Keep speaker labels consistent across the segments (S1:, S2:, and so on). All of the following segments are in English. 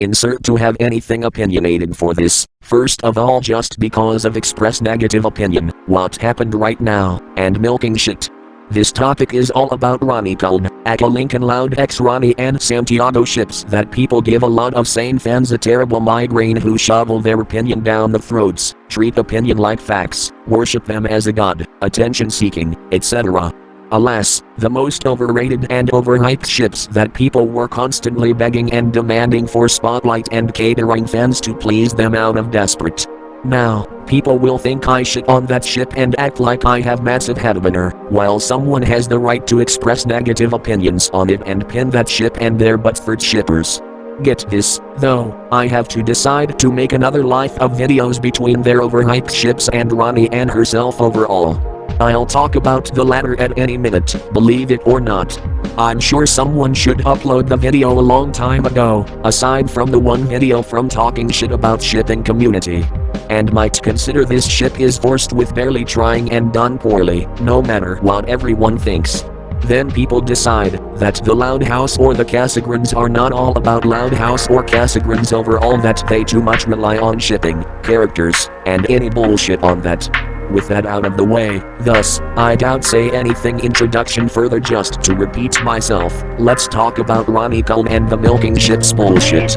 S1: Insert to have anything opinionated for this. First of all, just because of express negative opinion, what happened right now, and milking shit. This topic is all about Ronniecoln, aka Lincoln Loud x Ronnie Anne Santiago ships that people give a lot of sane fans a terrible migraine who shovel their opinion down the throats, treat opinion like facts, worship them as a god, attention seeking, etc. Alas, the most overrated and overhyped ships that people were constantly begging and demanding for spotlight and catering fans to please them out of desperate. Now, people will think I shit on that ship and act like I have massive headliner, while someone has the right to express negative opinions on it and pin that ship and their Butford shippers. Get this, though, I have to decide to make another life of videos between their overhyped ships and Ronnie Anne herself overall. I'll talk about the latter at any minute, believe it or not. I'm sure someone should upload the video a long time ago, aside from the one video from talking shit about shipping community. And might consider this ship is forced with barely trying and done poorly, no matter what everyone thinks. Then people decide that the Loud House or the Casagrandes are not all about Loud House or Casagrandes overall, that they too much rely on shipping, characters, and any bullshit on that. With that out of the way, thus, I doubt say anything introduction further. Just to repeat myself, let's talk about Ronniecoln and the milking ships bullshit.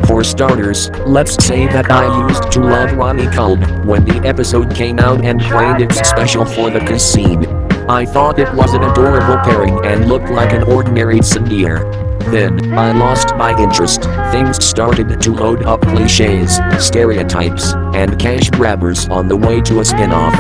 S1: For starters, let's say that I used to love Ronniecoln when the episode came out and played its special for the Casagrandes. I thought it was an adorable pairing and looked like an ordinary Tsundere. Then, I lost my interest. Things started to load up cliches, stereotypes, and cash grabbers on the way to a spinoff.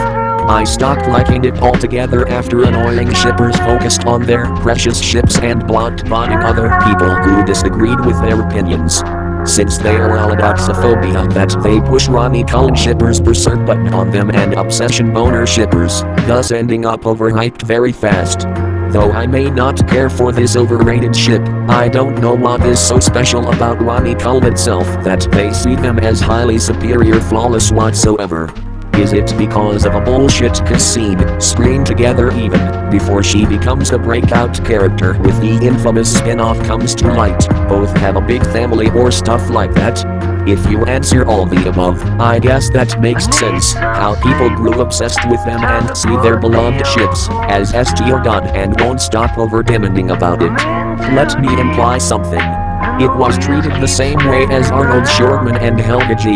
S1: I stopped liking it altogether after annoying shippers focused on their precious ships and blockbotting other people who disagreed with their opinions. Since they are allodoxophobia that they push Ronniecoln shippers berserk button on them and obsession boner shippers, thus ending up overhyped very fast. Though I may not care for this overrated ship, I don't know what is so special about Ronniecoln itself that they see them as highly superior, flawless whatsoever. Is it because of a bullshit Casagrandes screen together even before she becomes a breakout character with the infamous spin-off comes to light, both have a big family or stuff like that? If you answer all the above, I guess that makes sense, how people grew obsessed with them and see their beloved ships as ST or God and won't stop over-demanding about it. Let me imply something. It was treated the same way as Arnold Shortman and Helga G.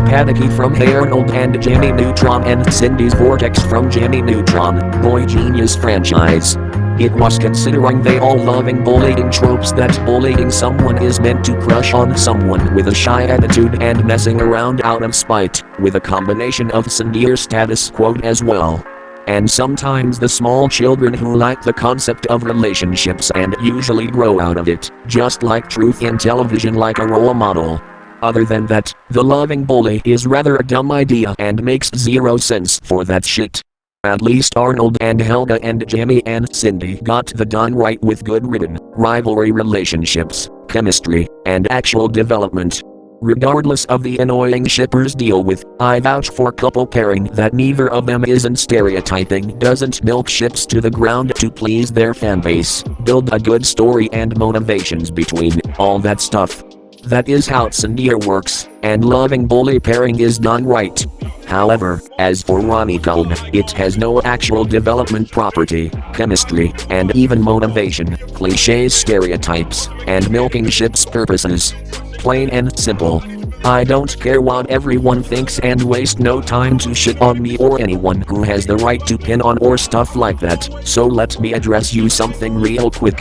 S1: Panicky from Hey Arnold and Jimmy Neutron and Cindy's Vortex from Jimmy Neutron, Boy Genius franchise. It was considering they all loving bullying tropes that bullying someone is meant to crush on someone with a shy attitude and messing around out of spite, with a combination of Tsundere status quote as well. And sometimes the small children who like the concept of relationships and usually grow out of it, just like truth in television like a role model. Other than that, the loving bully is rather a dumb idea and makes zero sense for that shit. At least Arnold and Helga and Jimmy and Cindy got the done right with good written rivalry relationships, chemistry, and actual development. Regardless of the annoying shippers deal with, I vouch for couple pairing that neither of them isn't stereotyping, doesn't milk ships to the ground to please their fanbase, build a good story and motivations between all that stuff. That is how Tsundere works, and loving bully pairing is done right. However, as for Ronniecoln, it has no actual development property, chemistry, and even motivation, cliches, stereotypes, and milking ships purposes. Plain and simple. I don't care what everyone thinks and waste no time to shit on me or anyone who has the right to pin on or stuff like that, so let me address you something real quick.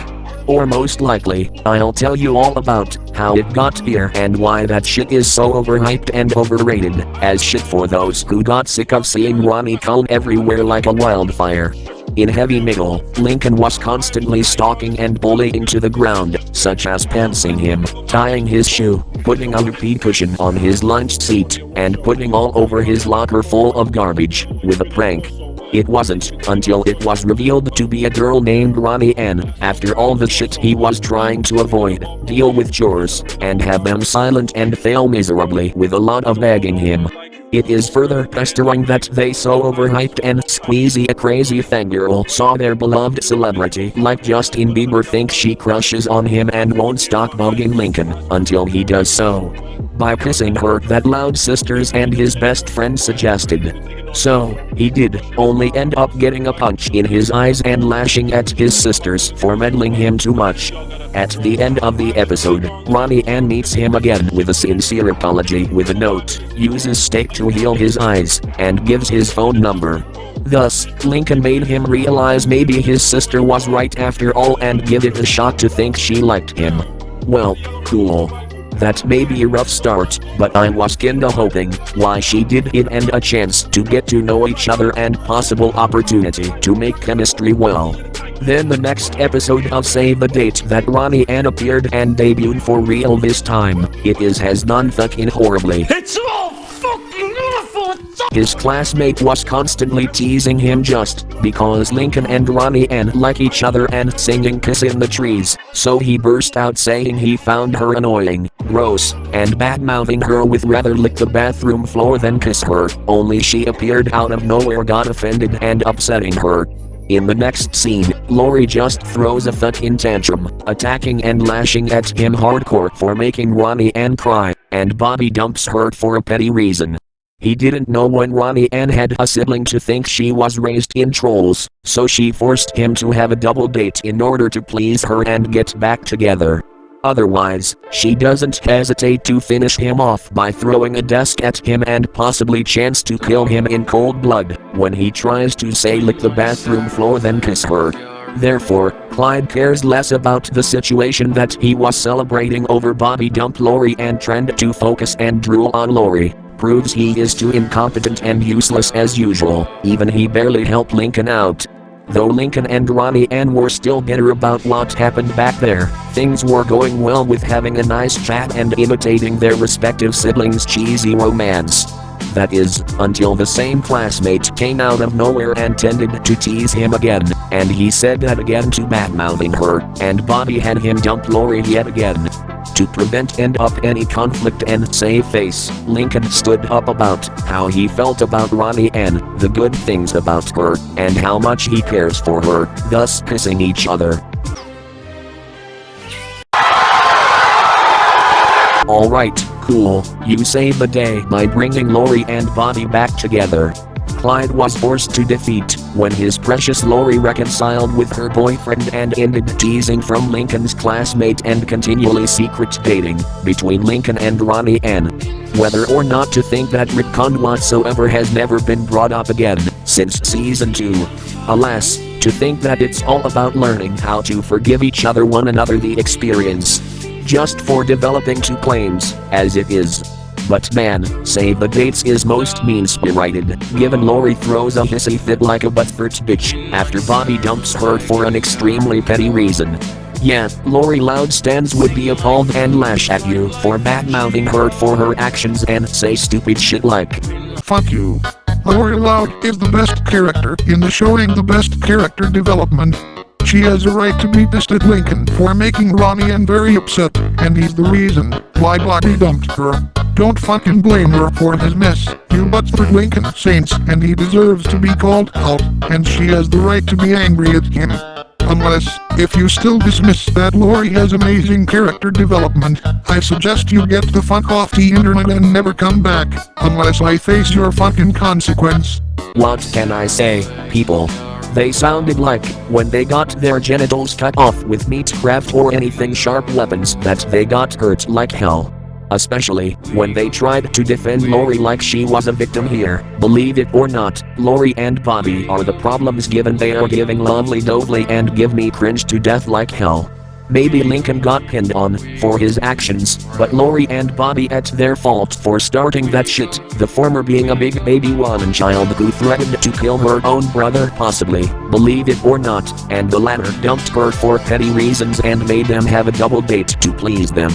S1: Or most likely, I'll tell you all about how it got here and why that shit is so overhyped and overrated, as shit for those who got sick of seeing Ronniecoln everywhere like a wildfire. In Heavy Middle, Lincoln was constantly stalking and bullying to the ground, such as pantsing him, tying his shoe, putting a whoopee cushion on his lunch seat, and putting all over his locker full of garbage, with a prank. It wasn't until it was revealed to be a girl named Ronnie Anne, after all the shit he was trying to avoid, deal with chores, and have them silent and fail miserably with a lot of nagging him. It is further pestering that they so overhyped and squeezy a crazy fangirl saw their beloved celebrity like Justin Bieber think she crushes on him and won't stop bugging Lincoln until he does so by kissing her, that loud sisters and his best friend suggested. So, he did only end up getting a punch in his eyes and lashing at his sisters for meddling him too much. At the end of the episode, Ronnie Anne meets him again with a sincere apology with a note, uses steak to heal his eyes, and gives his phone number. Thus, Lincoln made him realize maybe his sister was right after all and give it a shot to think she liked him. Well, cool. That may be a rough start, but I was kinda hoping why she did it and a chance to get to know each other and possible opportunity to make chemistry well. Then the next episode of Save the Date that Ronnie Anne appeared and debuted for real this time, it is has done fucking horribly.
S2: It's all fucking awful!
S1: His classmate was constantly teasing him just because Lincoln and Ronnie Anne like each other and singing Kiss in the Trees, so he burst out saying he found her annoying, gross, and bad-mouthing her with rather lick the bathroom floor than kiss her, only she appeared out of nowhere, got offended and upsetting her. In the next scene, Lori just throws a fucking tantrum, attacking and lashing at him hardcore for making Ronnie Anne cry, and Bobby dumps her for a petty reason. He didn't know when Ronnie Anne had a sibling to think she was raised in trolls, so she forced him to have a double date in order to please her and get back together. Otherwise, she doesn't hesitate to finish him off by throwing a desk at him and possibly chance to kill him in cold blood when he tries to say lick the bathroom floor than kiss her. Therefore, Clyde cares less about the situation that he was celebrating over Bobby dump Lori and trend to focus and drool on Lori. Proves he is too incompetent and useless as usual, even he barely helped Lincoln out. Though Lincoln and Ronnie Anne were still bitter about what happened back there, things were going well with having a nice chat and imitating their respective siblings' cheesy romance. That is, until the same classmate came out of nowhere and tended to tease him again, and he said that again to badmouthing her, and Bobby had him dump Lori yet again. To prevent end up any conflict and save face, Lincoln stood up about how he felt about Ronnie Anne, the good things about her, and how much he cares for her, thus kissing each other. Alright, cool, you saved the day by bringing Lori and Bobby back together. Clyde was forced to defeat when his precious Lori reconciled with her boyfriend and ended teasing from Lincoln's classmate and continually secret dating between Lincoln and Ronnie Anne. Whether or not to think that retcon whatsoever has never been brought up again since season 2. Alas, to think that it's all about learning how to forgive each other one another the experience. Just for developing two claims, as it is. But man, Save the Dates is most mean-spirited, given Lori throws a hissy fit like a butt-hurt bitch after Bobby dumps her for an extremely petty reason. Yeah, Lori Loudstands would be appalled and lash at you for bad-mouthing her for her actions and say stupid shit like,
S3: "Fuck you." Lori Loud is the best character in the showing the best character development. She has a right to be pissed at Lincoln for making Ronnie Anne very upset, and he's the reason why Bobby dumped her. Don't fucking blame her for his mess, you Buttsford Lincoln Saints, and he deserves to be called out, and she has the right to be angry at him. Unless, if you still dismiss that Lori has amazing character development, I suggest you get the fuck off the internet and never come back, unless I face your fucking consequence.
S1: What can I say, people? They sounded like when they got their genitals cut off with meat craft or anything sharp weapons that they got hurt like hell. Especially when they tried to defend Lori like she was a victim here. Believe it or not, Lori and Bobby are the problems given they are giving lovely dovely and give me cringe to death like hell. Maybe Lincoln got pinned on for his actions, but Lori and Bobby at their fault for starting that shit, the former being a big baby woman child who threatened to kill her own brother possibly, believe it or not, and the latter dumped her for petty reasons and made them have a double date to please them.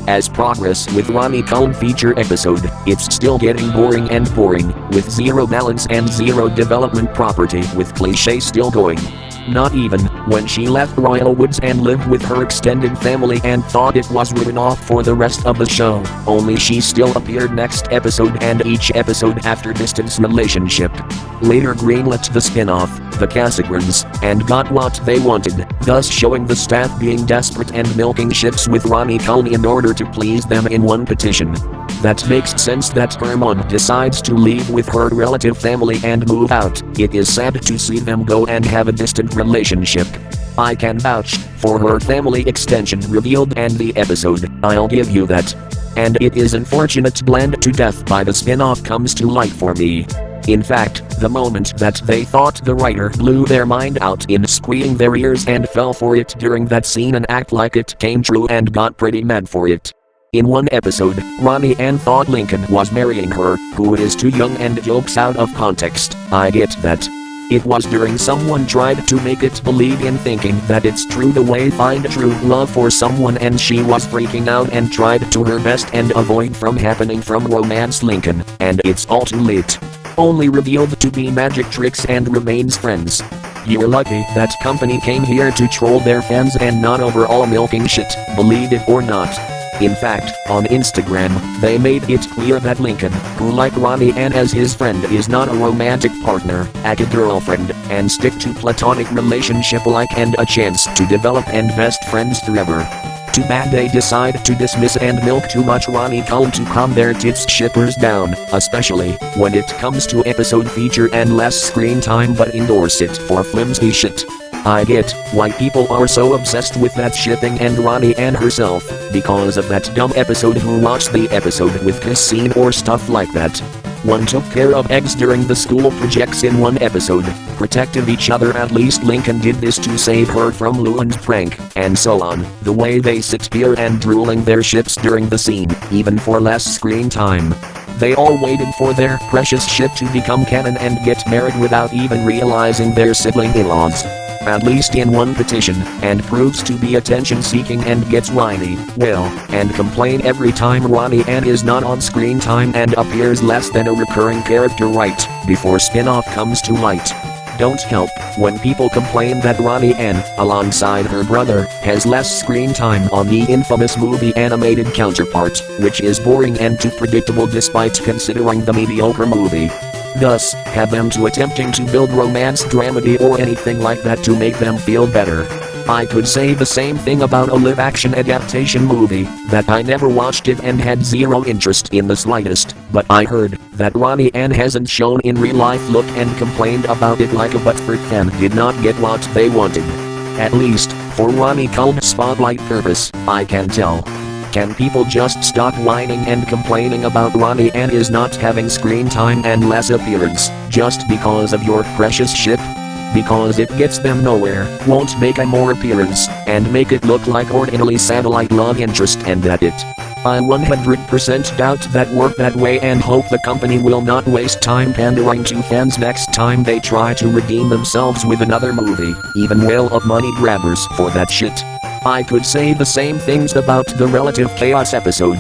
S1: As progress with Ronniecoln feature episode, it's still getting boring and boring, with zero balance and zero development property with cliche still going. Not even when she left Royal Woods and lived with her extended family and thought it was written off for the rest of the show. Only she still appeared next episode and each episode after distance relationship. Later greenlit the spinoff, the Casagrandes, and got what they wanted, thus showing the staff being desperate and milking ships with Ronniecoln in order to please them in one petition. That makes sense that her mom decides to leave with her relative family and move out. It is sad to see them go and have a distant relationship. I can vouch for her family extension revealed and the episode, I'll give you that. And it is unfortunate blend to death by the spin-off comes to light for me. In fact, the moment that they thought the writer blew their mind out in squealing their ears and fell for it during that scene and act like it came true and got pretty mad for it. In one episode, Ronnie Anne thought Lincoln was marrying her, who is too young and jokes out of context. I get that. It was during someone tried to make it believe in thinking that it's true the way find true love for someone and she was freaking out and tried to her best and avoid from happening from romance Lincoln, and it's all too late. Only revealed to be magic tricks and remains friends. You're lucky that company came here to troll their fans and not overall milking shit, believe it or not. In fact, on Instagram, they made it clear that Lincoln, who like Ronnie Anne as his friend is not a romantic partner, a girlfriend, and stick to platonic relationship like and a chance to develop and best friends forever. Too bad they decide to dismiss and milk too much Ronniecoln to calm their tits shippers down, especially when it comes to episode feature and less screen time but endorse it for flimsy shit. I get why people are so obsessed with that shipping and Ronnie Anne herself, because of that dumb episode who watched the episode with kiss scene or stuff like that. One took care of eggs during the school projects in one episode, protected each other at least Lincoln did this to save her from Luan's prank, and so on. The way they sit here and drooling their ships during the scene, even for less screen time. They all waited for their precious ship to become canon and get married without even realizing their sibling in-laws. At least in one petition, and proves to be attention-seeking and gets whiny, well, and complain every time Ronnie Anne is not on screen time and appears less than a recurring character right before spin-off comes to light. Don't help when people complain that Ronnie Anne, alongside her brother, has less screen time on the infamous movie animated counterpart, which is boring and too predictable despite considering the mediocre movie. Thus, have them to attempting to build romance dramedy or anything like that to make them feel better. I could say the same thing about a live-action adaptation movie, that I never watched it and had zero interest in the slightest, but I heard that Ronnie Anne hasn't shown in real life look and complained about it like a Butford fan did not get what they wanted. At least, for Ronniecoln spotlight purpose, I can tell. Can people just stop whining and complaining about Ronnie Anne is not having screen time and less appearance, just because of your precious ship? Because it gets them nowhere, won't make a more appearance, and make it look like ordinary satellite love interest and that it. I 100% doubt that work that way and hope the company will not waste time pandering to fans next time they try to redeem themselves with another movie, even well of money grabbers for that shit. I could say the same things about the Relative Chaos episode.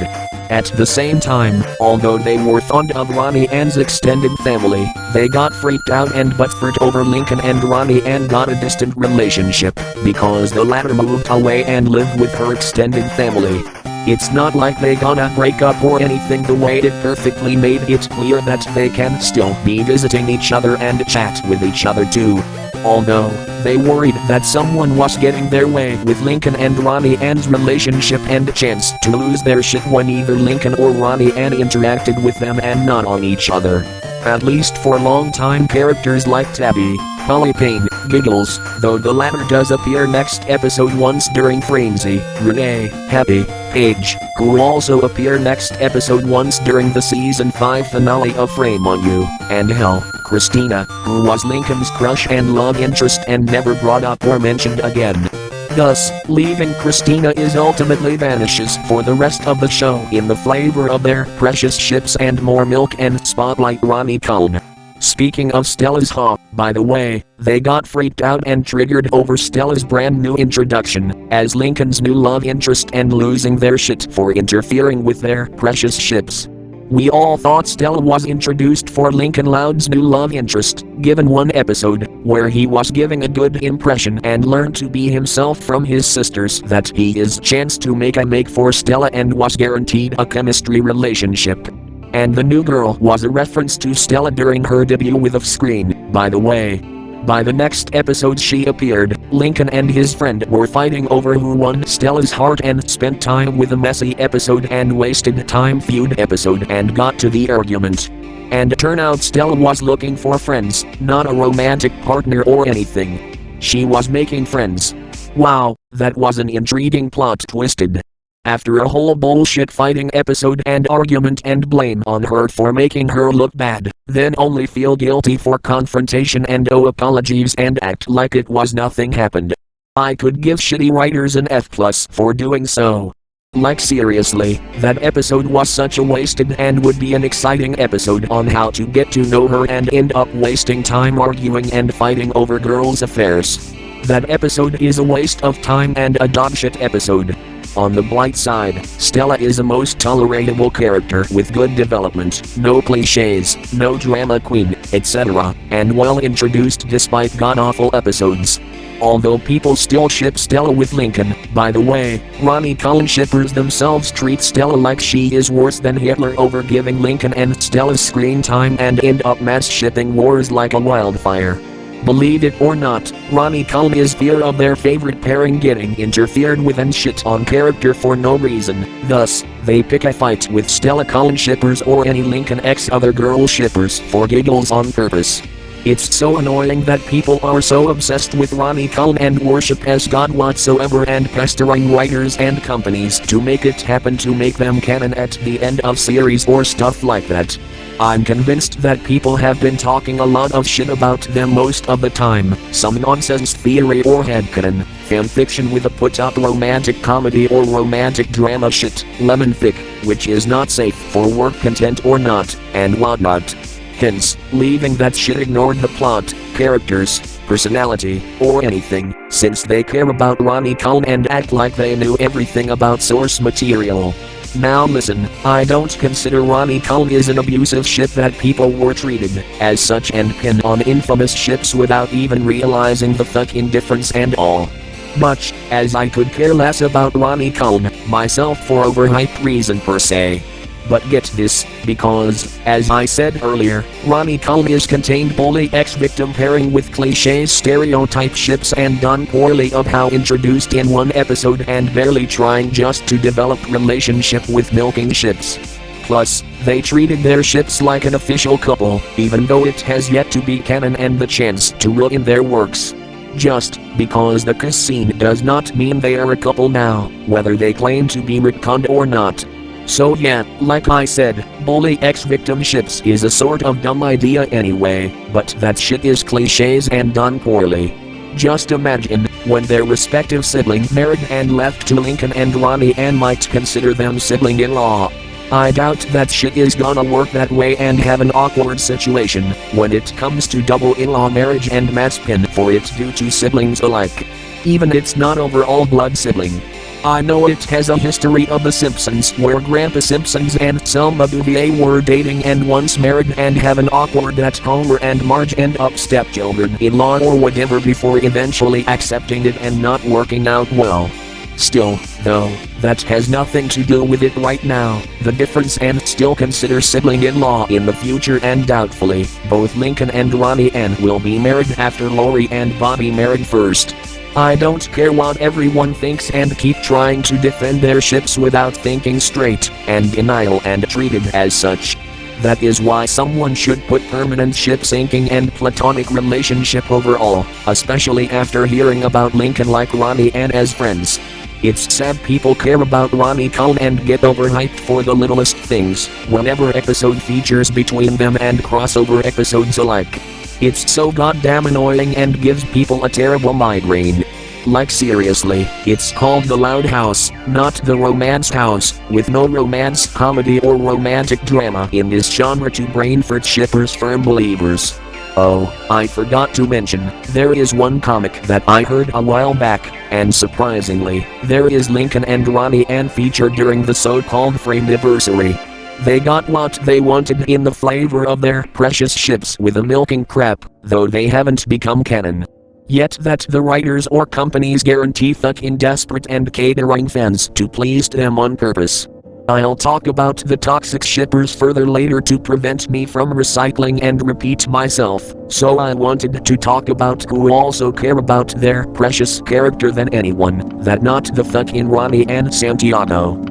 S1: At the same time, although they were fond of Ronnie Anne's extended family, they got freaked out and butthurt over Lincoln and Ronnie Anne got a distant relationship, because the latter moved away and lived with her extended family. It's not like they gonna break up or anything, the way it perfectly made it clear that they can still be visiting each other and chat with each other too. Although, they worried that someone was getting their way with Lincoln and Ronnie Anne's relationship and chance to lose their shit when either Lincoln or Ronnie Anne interacted with them and not on each other. At least for long-time characters like Tabby, Polly Payne, Giggles, though the latter does appear next episode once during Frenzy, Renee, Happy, Paige, who also appear next episode once during the season 5 finale of Frame on You, and hell, Christina, who was Lincoln's crush and love interest and never brought up or mentioned again. Thus, leaving Christina is ultimately vanishes for the rest of the show in the flavor of their precious ships and more milk and spotlight Ronniecoln. Speaking of Stella's by the way, they got freaked out and triggered over Stella's brand new introduction as Lincoln's new love interest and losing their shit for interfering with their precious ships. We all thought Stella was introduced for Lincoln Loud's new love interest, given one episode, where he was giving a good impression and learned to be himself from his sisters, that he is chance to make for Stella and was guaranteed a chemistry relationship. And the new girl was a reference to Stella during her debut with off-screen, by the way. By the next episode she appeared, Lincoln and his friend were fighting over who won Stella's heart and spent time with a messy episode and wasted time feud episode and got to the argument. And turn out Stella was looking for friends, not a romantic partner or anything. She was making friends. Wow, that was an intriguing plot twisted. After a whole bullshit fighting episode and argument and blame on her for making her look bad, then only feel guilty for confrontation and owe apologies and act like it was nothing happened. I could give shitty writers an F+ for doing so. Like seriously, that episode was such a wasted and would be an exciting episode on how to get to know her and end up wasting time arguing and fighting over girls' affairs. That episode is a waste of time and a dogshit episode. On the bright side, Stella is a most tolerable character with good development, no cliches, no drama queen, etc., and well introduced despite god-awful episodes. Although people still ship Stella with Lincoln, by the way, Ronniecoln shippers themselves treat Stella like she is worse than Hitler over giving Lincoln and Stella's screen time and end up mass shipping wars like a wildfire. Believe it or not, Ronniecoln is fear of their favorite pairing getting interfered with and shit on character for no reason, thus, they pick a fight with Stella Colin shippers or any Lincoln X other girl shippers for giggles on purpose. It's so annoying that people are so obsessed with Ronniecoln and worship as God whatsoever and pestering writers and companies to make it happen to make them canon at the end of series or stuff like that. I'm convinced that people have been talking a lot of shit about them most of the time, some nonsense theory or headcanon, fanfiction with a put-up romantic comedy or romantic drama shit, lemon thick, which is not safe for work content or not, and whatnot. Hence, leaving that shit ignored the plot, characters, personality, or anything, since they care about Ronniecoln and act like they knew everything about source material. Now listen, I don't consider Ronniecoln is an abusive ship that people were treated as such and pin on infamous ships without even realizing the fucking difference and all. Much as I could care less about Ronniecoln myself for overhyped reason per se. But get this, because, as I said earlier, Ronniecoln is contained bully ex-victim pairing with cliches stereotype ships and done poorly of how introduced in one episode and barely trying just to develop relationship with milking ships. Plus, they treated their ships like an official couple, even though it has yet to be canon and the chance to ruin their works. Just because the kiss scene does not mean they are a couple now, whether they claim to be retconned or not. So yeah, like I said, bully ex-victim ships is a sort of dumb idea anyway, but that shit is cliches and done poorly. Just imagine, when their respective siblings married and left to Lincoln and Ronnie Anne might consider them sibling-in-law. I doubt that shit is gonna work that way and have an awkward situation when it comes to double in-law marriage and mass pin for it due to siblings alike. Even it's not overall blood sibling. I know it has a history of The Simpsons where Grandpa Simpsons and Selma Bouvier were dating and once married and have an awkward that Homer and Marge end up stepchildren-in-law or whatever before eventually accepting it and not working out well. Still, though, that has nothing to do with it right now, the difference and still consider sibling-in-law in the future and doubtfully, both Lincoln and Ronnie Anne will be married after Lori and Bobby married first. I don't care what everyone thinks and keep trying to defend their ships without thinking straight, and denial and treated as such. That is why someone should put permanent ship sinking and platonic relationship over all, especially after hearing about Lincoln like Ronnie Anne as friends. It's sad people care about Ronniecoln and get overhyped for the littlest things, whenever episode features between them and crossover episodes alike. It's so goddamn annoying and gives people a terrible migraine. Like seriously, it's called The Loud House, not The Romance House, with no romance comedy or romantic drama in this genre to Brainford shippers firm believers. Oh, I forgot to mention, there is one comic that I heard a while back, and surprisingly, there is Lincoln and Ronnie Anne featured during the so-called Frame-niversary. They got what they wanted in the flavor of their precious ships with a milking crap, though they haven't become canon. Yet that the writers or companies guarantee fucking desperate and catering fans to please them on purpose. I'll talk about the toxic shippers further later to prevent me from recycling and repeat myself, so I wanted to talk about who also care about their precious character than anyone, that not the fucking Ronnie Anne Santiago.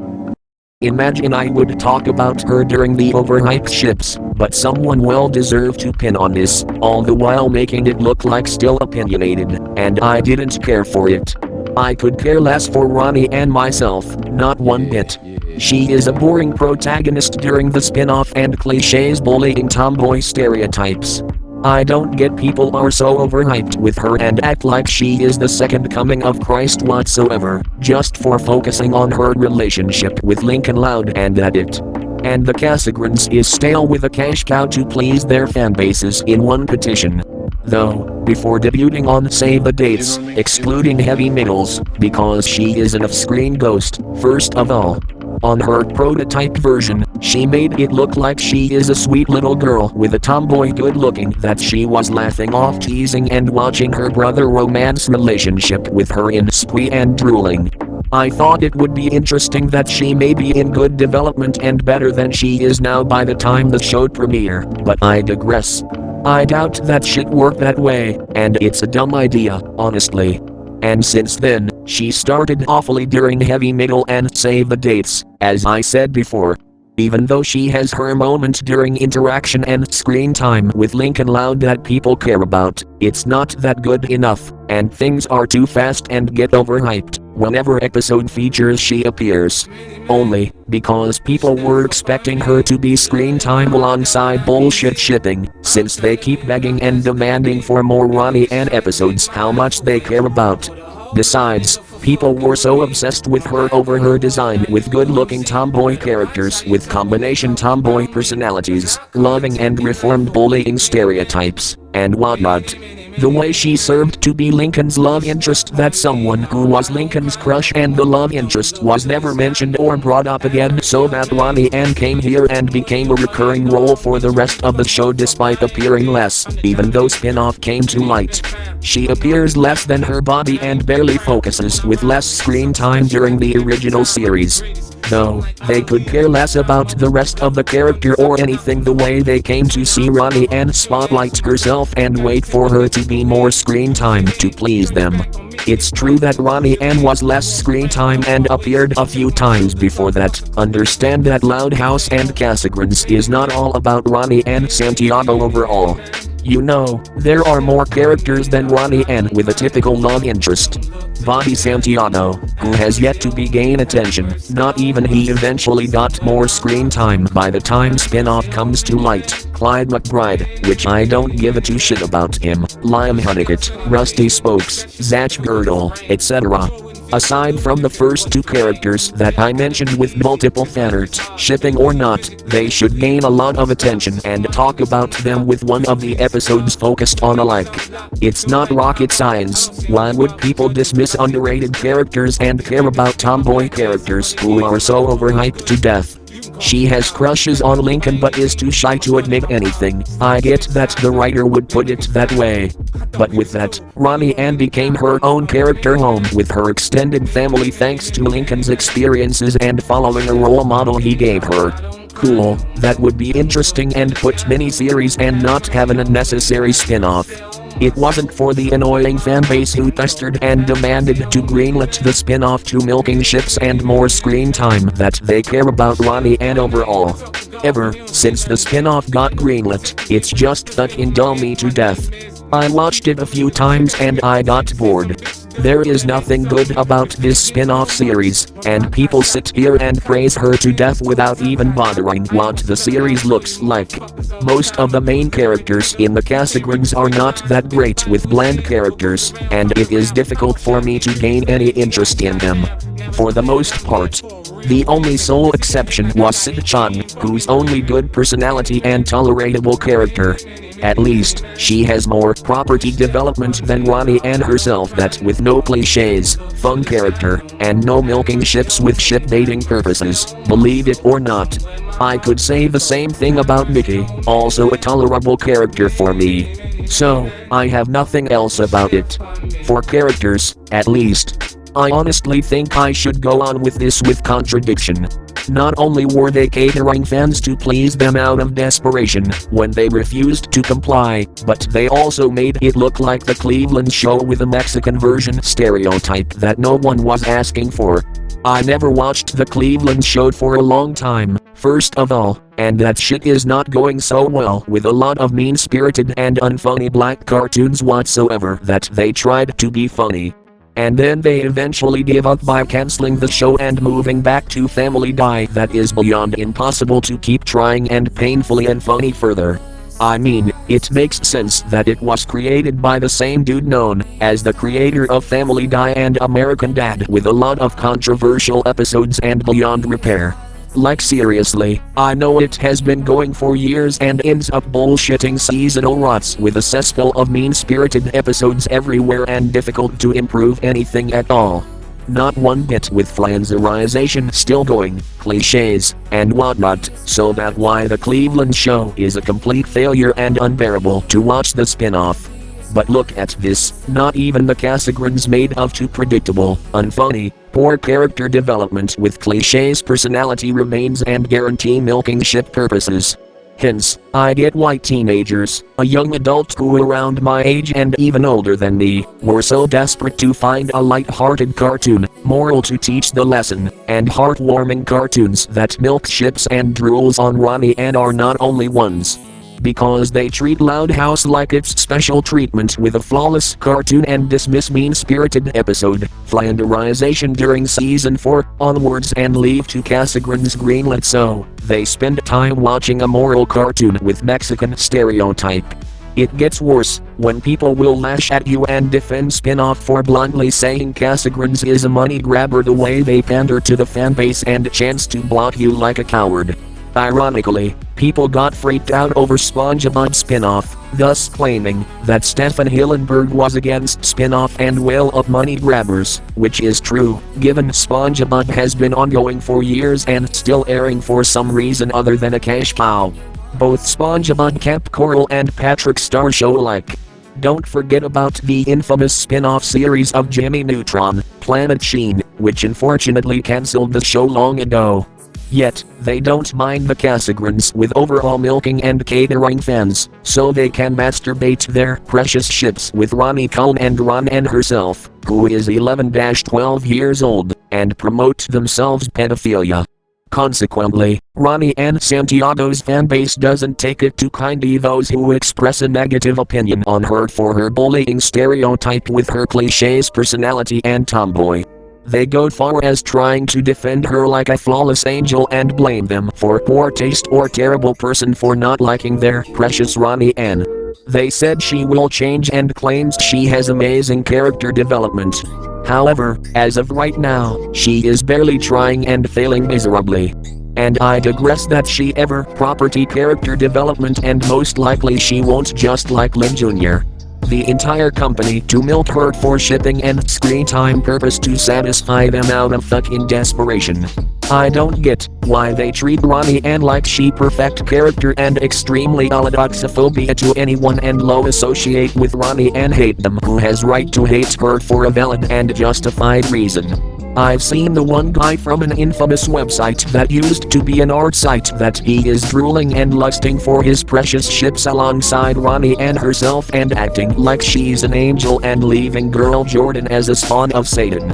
S1: Imagine I would talk about her during the overhyped ships, but someone well deserved to pin on this, all the while making it look like still opinionated, and I didn't care for it. I could care less for Ronnie and myself, not one bit. She is a boring protagonist during the spin-off and cliches bullying tomboy stereotypes. I don't get people are so overhyped with her and act like she is the second coming of Christ whatsoever, just for focusing on her relationship with Lincoln Loud and at it. And the Casagrandes is stale with a cash cow to please their fanbases in one petition. Though, before debuting on Save the Dates, excluding heavy middles, because she is an off-screen ghost, first of all. On her prototype version, she made it look like she is a sweet little girl with a tomboy good looking that she was laughing off teasing and watching her brother romance relationship with her in squee and drooling. I thought it would be interesting that she may be in good development and better than she is now by the time the show premiere, but I digress. I doubt that shit work that way, and it's a dumb idea, honestly. And since then, she started awfully during Heavy Middle and Save the Dates, as I said before. Even though she has her moment during interaction and screen time with Lincoln Loud that people care about, it's not that good enough, and things are too fast and get overhyped whenever episode features she appears. Only because people were expecting her to be screen time alongside bullshit shipping, since they keep begging and demanding for more Ronnie Anne episodes how much they care about. Besides, people were so obsessed with her over her design with good-looking tomboy characters with combination tomboy personalities, loving and reformed bullying stereotypes, and whatnot. The way she served to be Lincoln's love interest, that someone who was Lincoln's crush and the love interest was never mentioned or brought up again, so that Ronnie Anne came here and became a recurring role for the rest of the show despite appearing less, even though spin-off came to light. She appears less than her body and barely focuses with less screen time during the original series. Though, they could care less about the rest of the character or anything the way they came to see Ronnie Anne spotlight herself and wait for her to be more screen time to please them. It's true that Ronnie Anne was less screen time and appeared a few times before that. Understand that Loud House and Casagrandes is not all about Ronnie Anne Santiago overall. You know, there are more characters than Ronnie Anne with a typical love interest. Bobby Santiago, who has yet to gain attention, not even he eventually got more screen time by the time spin-off comes to light. Clyde McBride, which I don't give a two shit about him, Liam Hunnicutt, Rusty Spokes, Zach Girdle, etc. Aside from the first two characters that I mentioned with multiple fanart, shipping or not, they should gain a lot of attention and talk about them with one of the episodes focused on alike. It's not rocket science. Why would people dismiss underrated characters and care about tomboy characters who are so overhyped to death? She has crushes on Lincoln but is too shy to admit anything. I get that the writer would put it that way. But with that, Ronnie Anne became her own character home with her extended family thanks to Lincoln's experiences and following a role model he gave her. Cool, that would be interesting and put miniseries and not have an unnecessary spin-off. It wasn't for the annoying fanbase who pestered and demanded to greenlit the spin-off to milking ships and more screen time that they care about Ronnie Anne overall. Ever since the spin-off got greenlit, it's just fucking dull me to death. I watched it a few times and I got bored. There is nothing good about this spin-off series, and people sit here and praise her to death without even bothering what the series looks like. Most of the main characters in the Casagrandes are not that great with bland characters, and it is difficult for me to gain any interest in them. for the most part. The only sole exception was Sid-chan, whose only good personality and tolerable character. At least, she has more property development than Ronnie Anne herself, that with no cliches, fun character, and no milking ships with ship dating purposes, believe it or not. I could say the same thing about Mickey, also a tolerable character for me. So, I have nothing else about it. For characters, at least. I honestly think I should go on with this with contradiction. Not only were they catering fans to please them out of desperation when they refused to comply, but they also made it look like the Cleveland show with a Mexican version stereotype that no one was asking for. I never watched the Cleveland show for a long time, first of all, and that shit is not going so well with a lot of mean-spirited and unfunny black cartoons whatsoever that they tried to be funny. And then they eventually give up by canceling the show and moving back to Family Guy. That is beyond impossible to keep trying and painfully unfunny further. I mean, it makes sense that it was created by the same dude known as the creator of Family Guy and American Dad, with a lot of controversial episodes and beyond repair. Like seriously, I know it has been going for years and ends up bullshitting seasonal rots with a cesspool of mean-spirited episodes everywhere and difficult to improve anything at all. Not one bit, with flanzerization still going, cliches, and whatnot, so that's why the Cleveland show is a complete failure and unbearable to watch the spin-off. But look at this, not even the Casagrandes made of too predictable, unfunny, poor character development with cliches personality remains and guarantee milking ship purposes. Hence, I get why teenagers, a young adult who around my age and even older than me, were so desperate to find a light-hearted cartoon, moral to teach the lesson, and heartwarming cartoons that milk ships and drools on Ronnie Anne are not only ones. Because they treat Loud House like it's special treatment with a flawless cartoon and dismiss mean-spirited episode flanderization during season 4 onwards and leave to Casagrandes greenlit so they spend time watching a moral cartoon with Mexican stereotype. It gets worse when people will lash at you and defend spin-off for bluntly saying Casagrandes is a money grabber the way they pander to the fanbase and chance to block you like a coward. Ironically, people got freaked out over SpongeBob spin-off, thus claiming that Stefan Hillenburg was against spin-off and well of money grabbers, which is true, given SpongeBob has been ongoing for years and still airing for some reason other than a cash cow. Both SpongeBob kept Coral and Patrick Star show-like. Don't forget about the infamous spin-off series of Jimmy Neutron, Planet Sheen, which unfortunately cancelled the show long ago. Yet, they don't mind the Casagrandes with overall milking and catering fans, so they can masturbate their precious ships with Ronniecoln and Ronnie Anne herself, who is 11-12 years old, and promote themselves pedophilia. Consequently, Ronnie Anne Santiago's fanbase doesn't take it too kindly those who express a negative opinion on her for her bullying stereotype with her cliches personality and tomboy. They go far as trying to defend her like a flawless angel and blame them for poor taste or terrible person for not liking their precious Ronnie Anne. They said she will change and claims she has amazing character development. However, as of right now, she is barely trying and failing miserably. And I digress that she ever property character development and most likely she won't, just like Lin Jr. The entire company to milk her for shipping and screen time purpose to satisfy them out of fucking desperation. I don't get why they treat Ronnie Anne like she perfect character and extremely allodoxophobia to anyone and low associate with Ronnie Anne hate them who has right to hate her for a valid and justified reason. I've seen the one guy from an infamous website that used to be an art site that he is drooling and lusting for his precious ships alongside Ronnie Anne herself and acting like she's an angel and leaving girl Jordan as a spawn of Satan.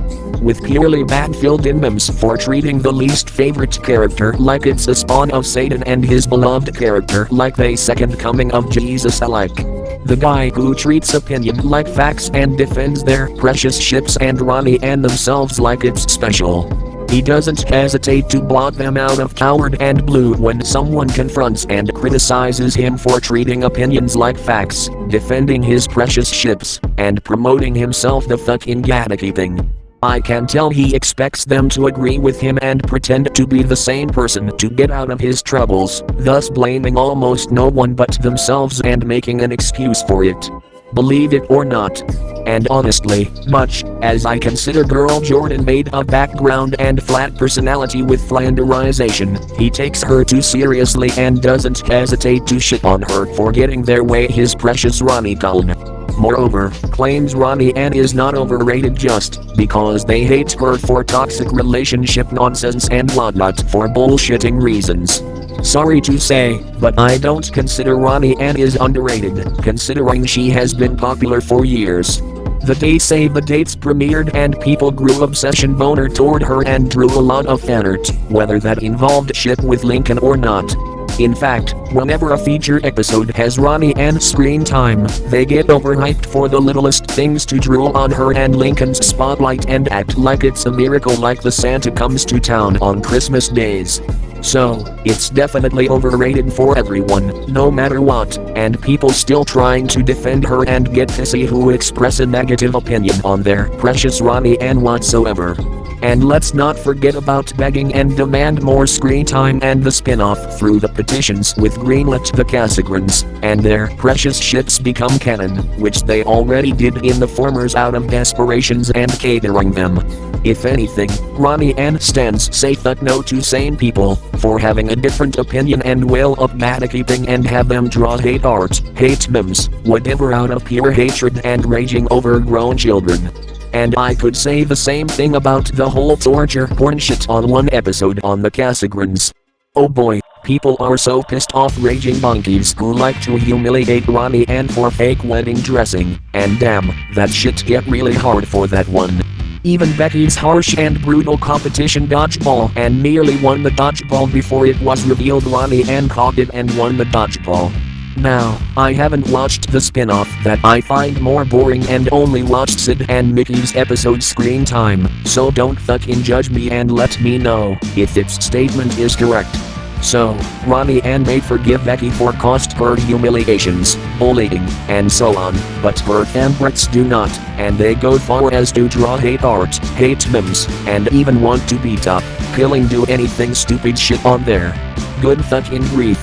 S1: With purely bad filled-in memes for treating the least favorite character like it's a spawn of Satan and his beloved character like they second coming of Jesus alike. The guy who treats opinion like facts and defends their precious ships and Ronnie Anne themselves like it's special. He doesn't hesitate to block them out of Coward and Blue when someone confronts and criticizes him for treating opinions like facts, defending his precious ships, and promoting himself the fucking gatekeeping. I can tell he expects them to agree with him and pretend to be the same person to get out of his troubles, thus blaming almost no one but themselves and making an excuse for it. Believe it or not. And honestly, much as I consider girl Jordan made of background and flat personality with flanderization, he takes her too seriously and doesn't hesitate to shit on her for getting their way, his precious Ronniecoln. Moreover, claims Ronnie Anne is not overrated just because they hate her for toxic relationship nonsense and whatnot for bullshitting reasons. Sorry to say, but I don't consider Ronnie Anne is underrated, considering she has been popular for years. The day Save the Dates premiered and people grew obsession boner toward her and drew a lot of fan art, whether that involved ship with Lincoln or not. In fact, whenever a feature episode has Ronnie Anne screen time, they get overhyped for the littlest things to drool on her and Lincoln's spotlight and act like it's a miracle, like the Santa comes to town on Christmas days. So, it's definitely overrated for everyone, no matter what, and people still trying to defend her and get pissy who express a negative opinion on their precious Ronnie Anne whatsoever. And let's not forget about begging and demand more screen time and the spin-off through the petitions with greenlit the Casagrandes, and their precious ships become canon, which they already did in the formers out of desperations and catering them. If anything, Ronnie Anne stands safe but no to sane people for having a different opinion and will of matter keeping and have them draw hate art, hate memes, whatever out of pure hatred and raging overgrown children. And I could say the same thing about the whole torture porn shit on one episode on the Casagrandes. Oh boy, people are so pissed off, raging monkeys who like to humiliate Ronnie Anne for fake wedding dressing, and damn, that shit get really hard for that one. Even Becky's harsh and brutal competition dodgeball and nearly won the dodgeball before it was revealed Ronnie Anne caught it and won the dodgeball. Now, I haven't watched the spin-off that I find more boring and only watched Sid and Mickey's episode screen time, so don't fucking judge me and let me know if its statement is correct. So, Ronnie Anne may forgive Becky for caused her humiliations, bullying, and so on, but her favorites do not, and they go far as to draw hate art, hate memes, and even want to beat up, killing, do anything stupid shit on there. Good fucking grief.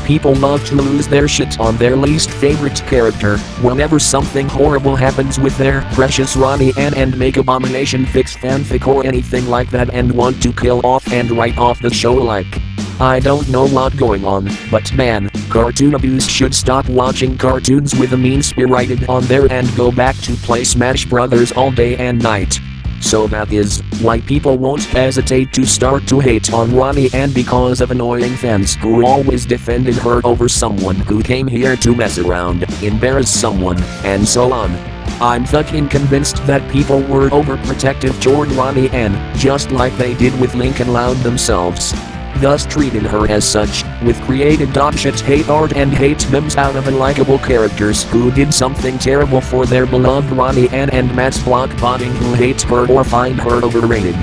S1: People love to lose their shit on their least favorite character whenever something horrible happens with their precious Ronnie Anne and make abomination fix fanfic or anything like that and want to kill off and write off the show like. I don't know what going on, but man, cartoon abuse should stop watching cartoons with a mean-spirited on there and go back to play Smash Brothers all day and night. So that is why people won't hesitate to start to hate on Ronnie Anne because of annoying fans who always defended her over someone who came here to mess around, embarrass someone, and so on. I'm fucking convinced that people were overprotective toward Ronnie Anne, just like they did with Lincoln Loud themselves. Thus treated her as such, with created dogshit hate art and hate memes out of unlikable characters who did something terrible for their beloved Ronnie Anne and mass block botting who hate her or find her overrated.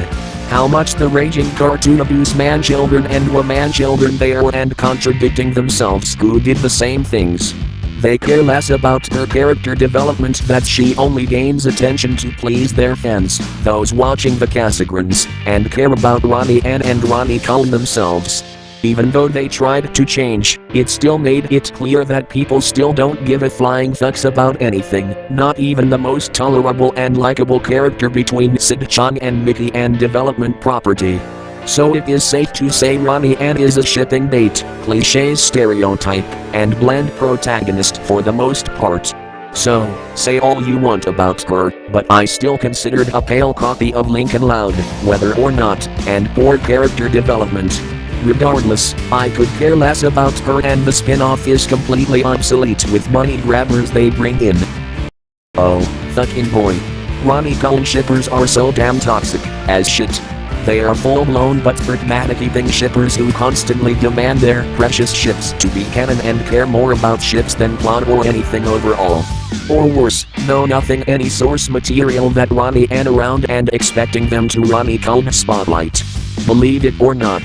S1: How much the raging cartoon abuse man-children and woman-children they are and contradicting themselves who did the same things. They care less about her character development that she only gains attention to please their fans, those watching the Casagrandes, and care about Ronnie Anne and Ronniecoln themselves. Even though they tried to change, it still made it clear that people still don't give a flying fucks about anything, not even the most tolerable and likable character between Sid-chan and Mickey and development property. So it is safe to say Ronnie Anne is a shipping bait, cliché stereotype, and bland protagonist for the most part. So, say all you want about her, but I still considered a pale copy of Lincoln Loud, whether or not, and poor character development. Regardless, I could care less about her and the spin-off is completely obsolete with money grabbers they bring in. Oh, fucking boy. Ronniecoln shippers are so damn toxic, as shit. They are full-blown but pragmatic-keeping shippers who constantly demand their precious ships to be canon and care more about ships than plot or anything overall. Or worse, know nothing any source material that Ronnie Anne around and expecting them to Ronniecoln spotlight. Believe it or not.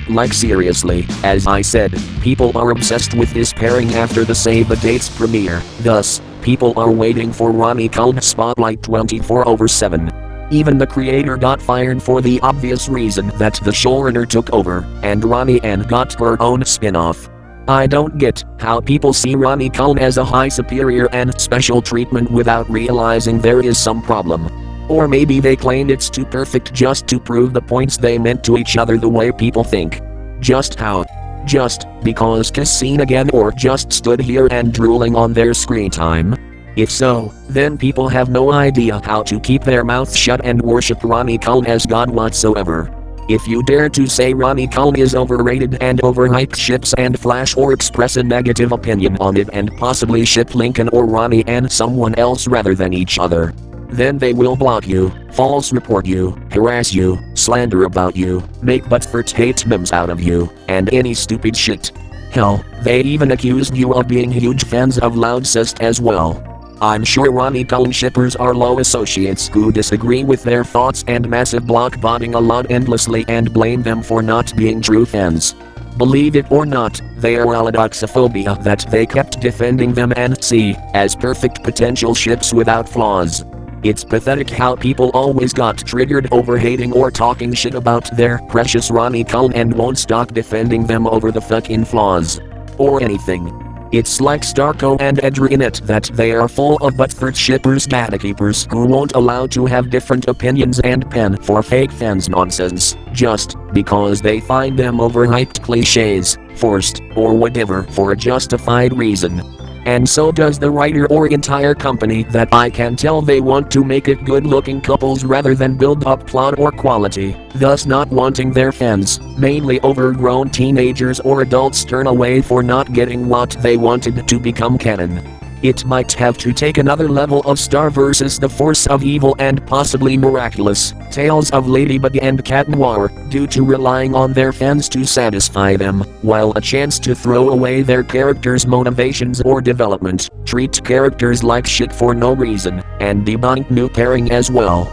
S1: Like seriously, as I said, people are obsessed with this pairing after the Save the Dates premiere, thus, people are waiting for Ronniecoln spotlight 24/7. Even the creator got fired for the obvious reason that the showrunner took over, and Ronnie Anne got her own spin-off. I don't get how people see Ronniecoln as a high superior and special treatment without realizing there is some problem. Or maybe they claimed it's too perfect just to prove the points they meant to each other the way people think. Just how? Just because kissing again, or just stood here and drooling on their screen time? If so, then people have no idea how to keep their mouths shut and worship Ronniecoln as God whatsoever. If you dare to say Ronniecoln is overrated and overhyped ships and flash or express a negative opinion on it and possibly ship Lincoln or Ronnie and someone else rather than each other, then they will block you, false report you, harass you, slander about you, make butt-furt hate memes out of you, and any stupid shit. Hell, they even accused you of being huge fans of Loudcest as well. I'm sure Ronniecoln shippers are low associates who disagree with their thoughts and massive block botting a lot endlessly and blame them for not being true fans. Believe it or not, they are allodoxophobia that they kept defending them and see as perfect potential ships without flaws. It's pathetic how people always got triggered over hating or talking shit about their precious Ronniecoln and won't stop defending them over the fucking flaws. Or anything. It's like Starco and Edra in it that they are full of butt-furt shippers gatekeepers who won't allow to have different opinions and pen for fake fans nonsense, just because they find them overhyped cliches, forced, or whatever for a justified reason. And so does the writer or entire company that I can tell they want to make it good-looking couples rather than build up plot or quality, thus not wanting their fans, mainly overgrown teenagers or adults, turn away for not getting what they wanted to become canon. It might have to take another level of Star vs. the Force of Evil and possibly Miraculous, Tales of Ladybug and Cat Noir, due to relying on their fans to satisfy them, while a chance to throw away their characters' motivations or development, treat characters like shit for no reason, and debunk new pairing as well.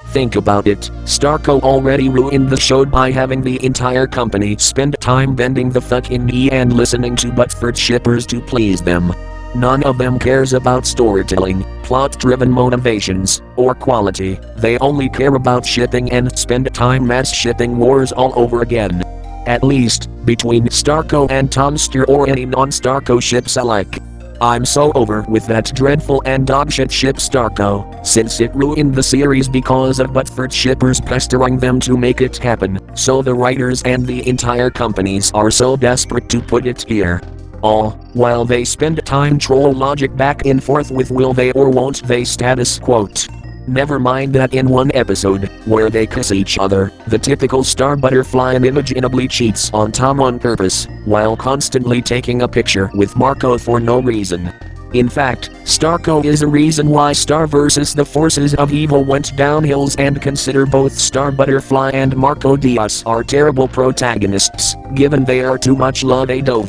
S1: Think about it, Starco already ruined the show by having the entire company spend time bending the fucking knee and listening to butt-furt shippers to please them. None of them cares about storytelling, plot-driven motivations, or quality. They only care about shipping and spend time mass shipping wars all over again. At least, between Starco and Tsundere or any non-Starco ships alike. I'm so over with that dreadful and dogshit ship Starco, since it ruined the series because of butt-furt shippers pestering them to make it happen, so the writers and the entire companies are so desperate to put it here. All while they spend time troll logic back and forth with will they or won't they status quote. Never mind that in one episode, where they kiss each other, the typical star butterfly unimaginably cheats on Tom on purpose, while constantly taking a picture with Marco for no reason. In fact, Starco is a reason why Star vs. the Forces of Evil went downhills, and consider both Star Butterfly and Marco Diaz are terrible protagonists, given they are too much love a dove,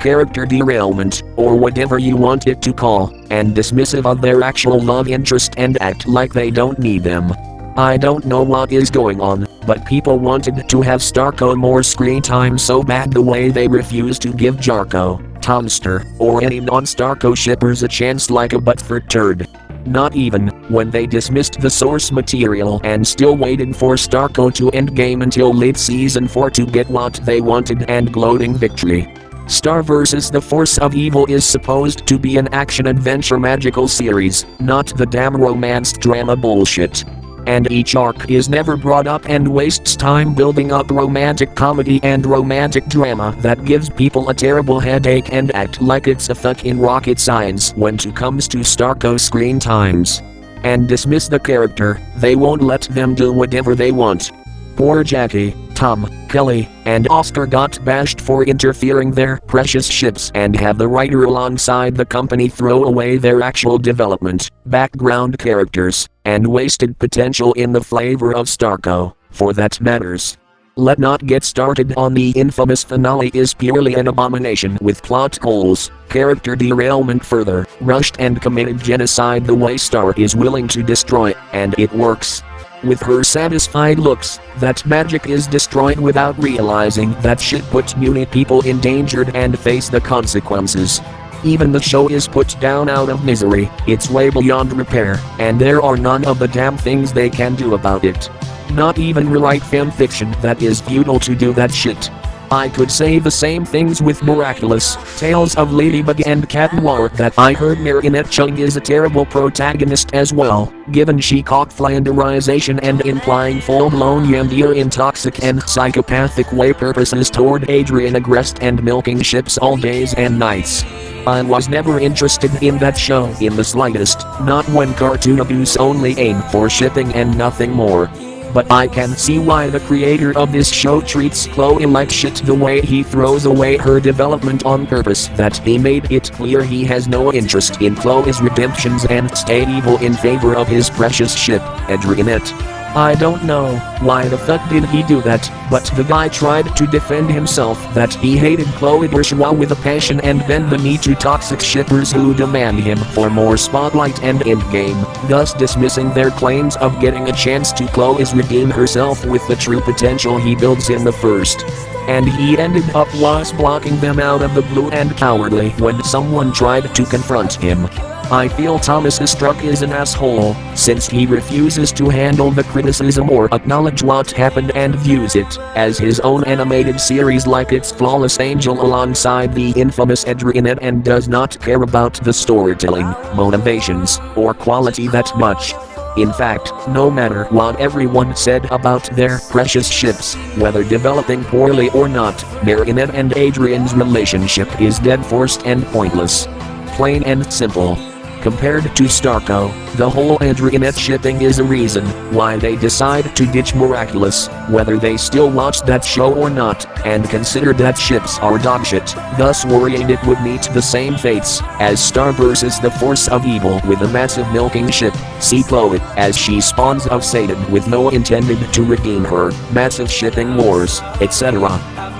S1: character derailment, or whatever you want it to call, and dismissive of their actual love interest and act like they don't need them. I don't know what is going on, but people wanted to have Starco more screen time so bad the way they refused to give Jarko, Tsundere, or any non-Starco shippers a chance like a butt-furt turd. Not even when they dismissed the source material and still waited for Starco to endgame until late season 4 to get what they wanted and gloating victory. Star vs. the Force of Evil is supposed to be an action-adventure magical series, not the damn romance drama bullshit. And each arc is never brought up and wastes time building up romantic comedy and romantic drama that gives people a terrible headache and act like it's a fucking rocket science when it comes to Starco screen times. And dismiss the character, they won't let them do whatever they want. Poor Jackie, Tom, Kelly, and Oscar got bashed for interfering their precious ships and have the writer alongside the company throw away their actual development, background characters, and wasted potential in the flavor of Starco, for that matters. Let not get started on the infamous finale is purely an abomination with plot holes, character derailment, further rushed and committed genocide the way Star is willing to destroy, and it works. With her satisfied looks, that magic is destroyed without realizing that shit puts many people endangered and face the consequences. even the show is put down out of misery, it's way beyond repair, and there are none of the damn things they can do about it. Not even rewrite fanfiction that is futile to do that shit. I could say the same things with Miraculous, Tales of Ladybug and Cat Noir that I heard Marinette Chung is a terrible protagonist as well, given she cock flanderization and implying full-blown Yamdir in toxic and psychopathic way purposes toward Adrian aggressed and milking ships all days and nights. I was never interested in that show in the slightest, not when cartoon abuse only aim for shipping and nothing more. But I can see why the creator of this show treats Chloe like shit the way he throws away her development on purpose, that he made it clear he has no interest in Chloe's redemptions and stay evil in favor of his precious ship, Adrianette. I don't know why the fuck did he do that, but the guy tried to defend himself that he hated Chloe Bourgeois with a passion and bend the knee to toxic shippers who demand him for more spotlight and endgame, thus dismissing their claims of getting a chance to Chloe's redeem herself with the true potential he builds in the first. And he ended up was blocking them out of the blue and cowardly when someone tried to confront him. I feel Thomas Struck is an asshole, since he refuses to handle the criticism or acknowledge what happened and views it as his own animated series like its flawless angel alongside the infamous Adrianette and does not care about the storytelling, motivations, or quality that much. In fact, no matter what everyone said about their precious ships, whether developing poorly or not, Marinette and Adrian's relationship is dead forced and pointless. Plain and simple. Compared to Starco, the whole Adrianette shipping is a reason why they decide to ditch Miraculous, whether they still watch that show or not, and consider that ships are dogshit, thus worrying it would meet the same fates as Star versus the force of evil with a massive milking ship, see Chloe, as she spawns of Satan with no intended to redeem her, massive shipping wars, etc.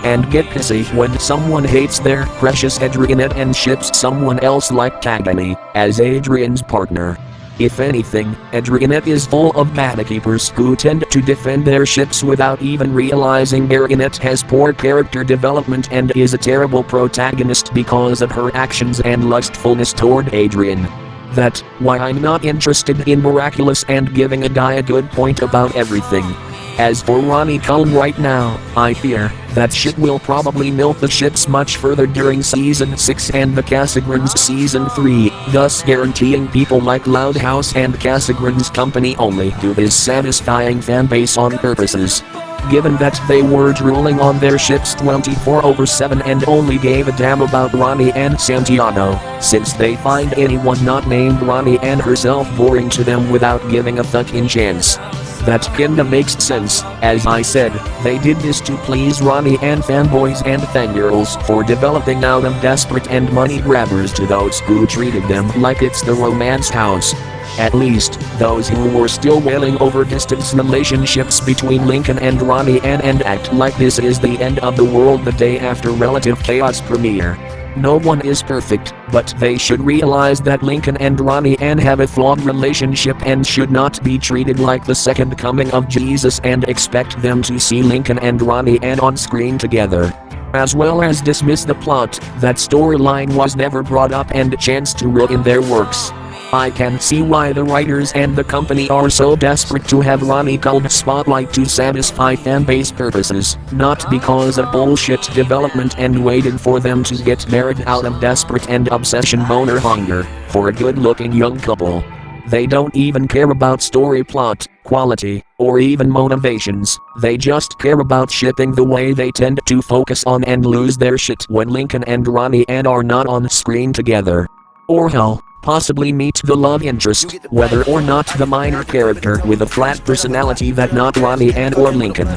S1: And get pissy when someone hates their precious Adrianette and ships someone else like Kagami as Adrian's partner. If anything, Adrianette is full of gatekeepers who tend to defend their ships without even realizing Marinette has poor character development and is a terrible protagonist because of her actions and lustfulness toward Adrian. That's why I'm not interested in Miraculous and giving a guy a good point about everything. As for Ronniecoln right now, I fear that shit will probably milk the ships much further during Season 6 and the Casagrandes Season 3, thus guaranteeing people like Loudhouse and Casagrandes Company only do this satisfying fanbase on purposes. Given that they were drooling on their ships 24/7 and only gave a damn about Ronnie Anne Santiago, since they find anyone not named Ronnie Anne herself boring to them without giving a fucking chance. That kinda makes sense, as I said, they did this to please Ronnie Anne fanboys and fangirls for developing out of desperate and money grabbers to those who treated them like it's the romance house. At least, those who were still wailing over distance relationships between Lincoln and Ronnie Anne and act like this is the end of the world the day after Relative Chaos premiere. No one is perfect, but they should realize that Lincoln and Ronnie Anne have a flawed relationship and should not be treated like the second coming of Jesus and expect them to see Lincoln and Ronnie Anne on screen together. As well as dismiss the plot, that storyline was never brought up and chance to ruin their works. I can see why the writers and the company are so desperate to have Ronniecoln spotlight to satisfy fanbase purposes, not because of bullshit development and waited for them to get married out of desperate and obsession boner hunger for a good-looking young couple. They don't even care about story plot, quality, or even motivations, they just care about shipping the way they tend to focus on and lose their shit when Lincoln and Ronnie Anne are not on screen together. Or hell, possibly meet the love interest, whether or not the minor character with a flat personality that not Ronnie Anne or Lincoln.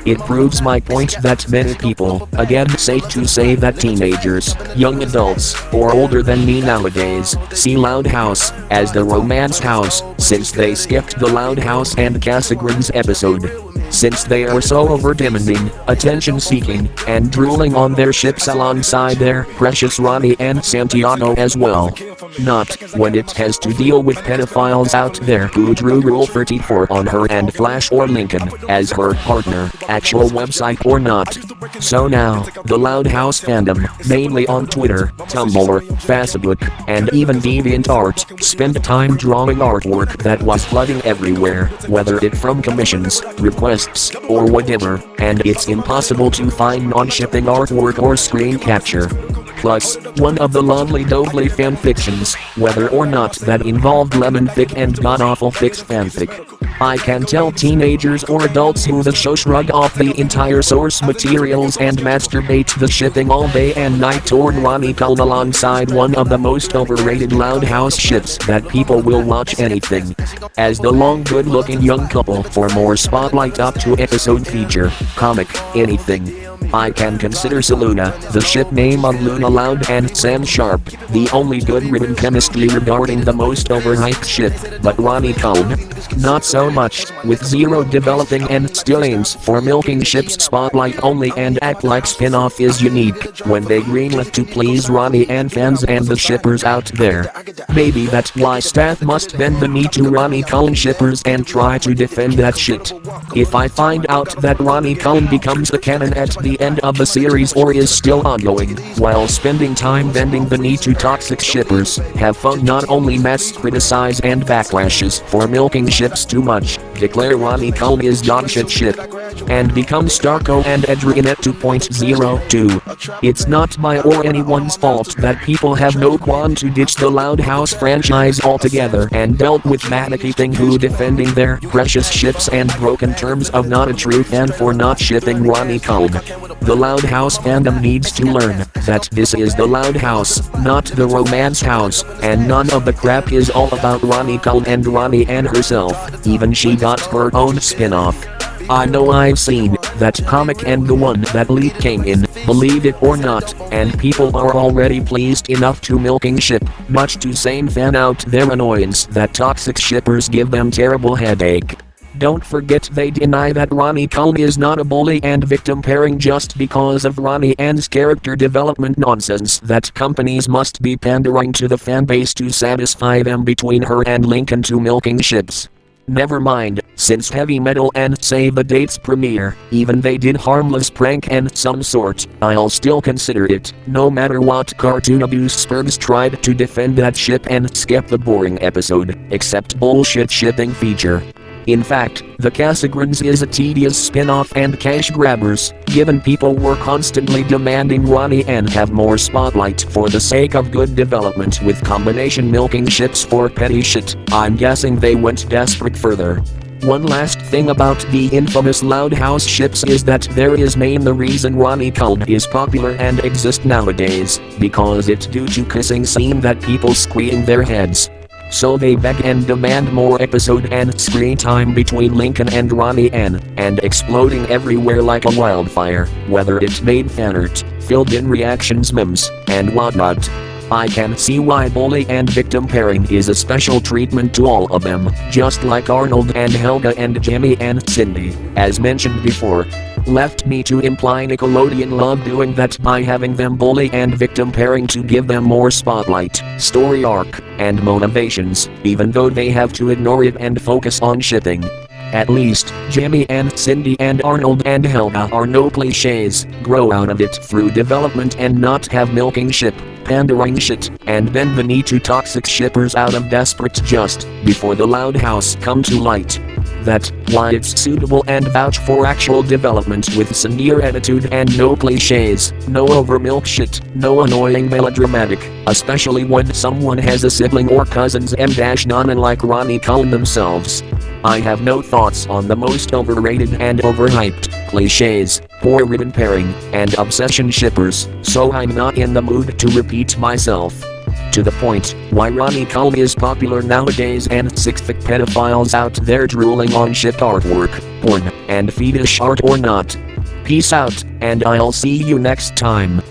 S1: It proves my point that many people, again safe to say that teenagers, young adults, or older than me nowadays, see Loudhouse as the romance house, since they skipped the Loudhouse and Casagrandes episode. since they are so over-demanding, attention-seeking, and drooling on their ships alongside their precious Ronnie Anne Santiago as well. Not when it has to deal with pedophiles out there who drew Rule 34 on her and Flash or Lincoln as her partner, actual website or not. So now, the Loud House fandom, mainly on Twitter, Tumblr, Facebook, and even DeviantArt, spent time drawing artwork that was flooding everywhere, whether it from commissions, requests, or whatever, and it's impossible to find non-shipping artwork or screen capture. Plus, one of the lovely Dovely fanfictions, whether or not that involved lemon thick and god-awful fix fanfic. I can tell teenagers or adults who the show shrug off the entire source materials and masturbate the shipping all day and night toward Ronniecoln alongside one of the most overrated Loud House ships that people will watch anything as the long good-looking young couple for more spotlight up to episode feature, comic, anything. I can consider Saluna, the ship name on Luna Loud and Sam Sharp, the only good written chemistry regarding the most overhyped ship, but Ronniecoln, not so much, with zero developing and still aims for milking ships spotlight only and act like spinoff is unique when they greenlit to please Ronnie Anne fans and the shippers out there. Maybe that's why staff must bend the knee to Ronniecoln shippers and try to defend that shit. If I find out that Ronniecoln becomes the canon at the end of the series or is still ongoing, while spending time bending the knee to toxic shippers, have fun not only mass criticize and backlashes for milking ships too much, declare Ronniecoln is dogshit ship, and become Starco and Adrianet 2.02. It's not my or anyone's fault that people have no qualm to ditch the Loud House franchise altogether and dealt with maniacating who defending their precious ships and broken terms of not a true fan for not shipping Ronniecoln. The Loud House fandom needs to learn that this is the Loud House, not the romance house, and none of the crap is all about Ronniecoln and Ronnie Anne herself, even she got her own spin-off. I know I've seen that comic and the one that leak came in, believe it or not, and people are already pleased enough to milking ship, much to same fan out their annoyance that toxic shippers give them terrible headache. Don't forget they deny that Ronniecoln is not a bully and victim pairing just because of Ronnie Anne's character development nonsense that companies must be pandering to the fanbase to satisfy them between her and Lincoln to milking ships. Never mind, since Heavy Metal and Save the Dates premiere, even they did harmless prank and some sort, I'll still consider it, no matter what cartoon abuse Spurgs tried to defend that ship and skip the boring episode, except bullshit shipping feature. In fact, the Casagrandes is a tedious spin-off and cash grabbers, given people were constantly demanding Ronnie Anne have more spotlight for the sake of good development with combination milking ships for petty shit. I'm guessing they went desperate further. One last thing about the infamous Loud House ships is that there is the reason Ronniecoln is popular and exists nowadays, because it's due to kissing scene that people scream their heads. So they beg and demand more episode and screen time between Lincoln and Ronnie Anne, and exploding everywhere like a wildfire, whether it's made fan art, filled in reactions memes, and whatnot. I can see why bully and victim pairing is a special treatment to all of them, just like Arnold and Helga and Jimmy and Cindy, as mentioned before. Left me to imply Nickelodeon loved doing that by having them bully and victim pairing to give them more spotlight, story arc, and motivations, even though they have to ignore it and focus on shipping. At least, Jimmy and Cindy and Arnold and Helga are no cliches, grow out of it through development and not have milking ship, pandering shit, and bend the knee to toxic shippers out of desperate just before the Loud House come to light. That, why it's suitable and vouch for actual development with Tsundere attitude and no cliches, no overmilk shit, no annoying melodramatic, especially when someone has a sibling or cousins m-non like Ronniecoln themselves. I have no thoughts on the most overrated and overhyped, cliches, poor written pairing, and obsession shippers, so I'm not in the mood to repeat myself. To the point, why Ronniecoln is popular nowadays and six-fic pedophiles out there drooling on ship artwork, porn, and fetish art or not. Peace out, and I'll see you next time.